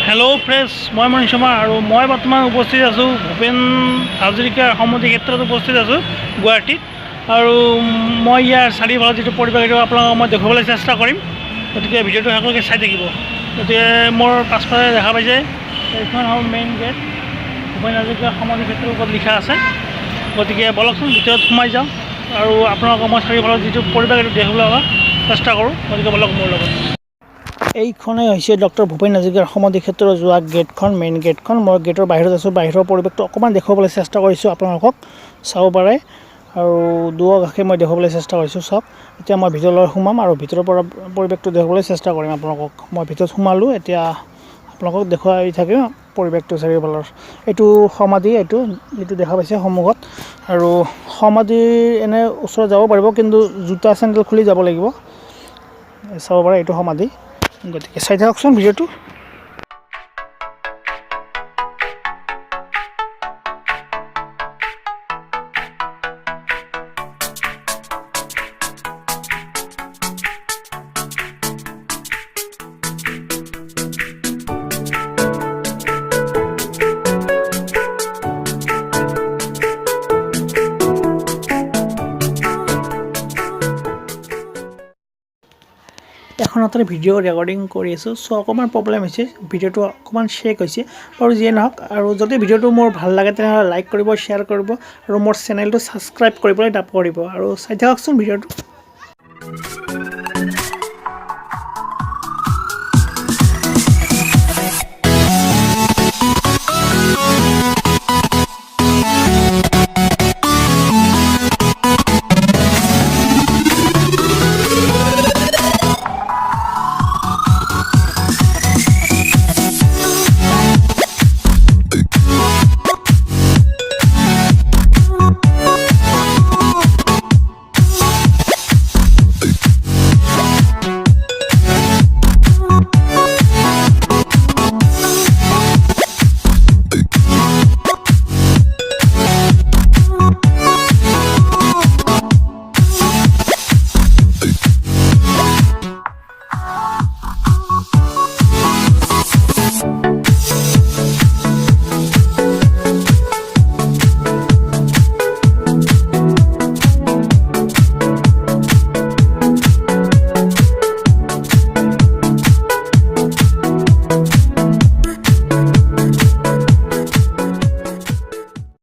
Hello' fresh মই মনীষ শৰ্মা আৰু মই বৰ্তমান উপস্থিত আছোঁ ভূপেন হাজৰিকাৰ সমাধি ক্ষেত্ৰত উপস্থিত আছোঁ গুৱাহাটীত। আৰু মই ইয়াৰ চাৰিওফালে যিটো পৰিৱেশ সেইটো আপোনালোকক মই দেখুৱাবলৈ চেষ্টা কৰিম, গতিকে ভিডিঅ'টো সকলোকে চাই থাকিব। গতিকে মোৰ পাছফালে দেখা পাইছে এইখন হ'ল মেইন গেট, ভূপেন হাজৰিকাৰ সমাধি ক্ষেত্ৰৰ ওপৰত লিখা আছে। গতিকে বলকচোন ভিতৰত সোমাই যাওঁ আৰু আপোনালোকক মই চাৰিওফালে যিটো পৰিৱেশ সেইটো দেখুৱাবলৈ চেষ্টা কৰোঁ। গতিকে বলক মোৰ লগত। এইখনেই হৈছে ডক্টৰ ভূপেন হাজৰিকাৰ সমাধি ক্ষেত্ৰত যোৱা গেটখন, মেইন গেটখন। মই গেটৰ বাহিৰত আছোঁ, বাহিৰৰ পৰিৱেশটো অকণমান দেখুৱাবলৈ চেষ্টা কৰিছোঁ আপোনালোকক, চাব পাৰে। আৰু দুয়ো কাষে মই দেখুৱাবলৈ চেষ্টা কৰিছোঁ চাওক। এতিয়া মই ভিতৰলৈ সোমাম আৰু ভিতৰৰ পৰা পৰিৱেশটো দেখুৱাবলৈ চেষ্টা কৰিম আপোনালোকক। মই ভিতৰত সোমালোঁ, এতিয়া আপোনালোকক দেখুৱাই থাকিম পৰিৱেশটো চাৰিওফালৰ। এইটো সমাধি, এইটো যিটো দেখা পাইছে সন্মুখত। আৰু সমাধিৰ এনে ওচৰত যাব পাৰিব, কিন্তু জোতা চেণ্ডেল খুলি যাব লাগিব। চাব পাৰে এইটো সমাধি। গতিকে চাই থাককচোন ভিডিঅ'টো। এখন হাতেৰে ভিডিঅ' ৰেকৰ্ডিং কৰি আছোঁ, চ' অকণমান প্ৰব্লেম হৈছে, ভিডিঅ'টো অকণমান শেক হৈছে। বাৰু যিয়ে নহওক, আৰু যদি ভিডিঅ'টো মোৰ ভাল লাগে তেনেহ'লে লাইক কৰিব, শ্বেয়াৰ কৰিব আৰু মোৰ চেনেলটো ছাবস্ক্ৰাইব কৰিবলৈ নাপাহৰিব। আৰু চাই থাককচোন ভিডিঅ'টো।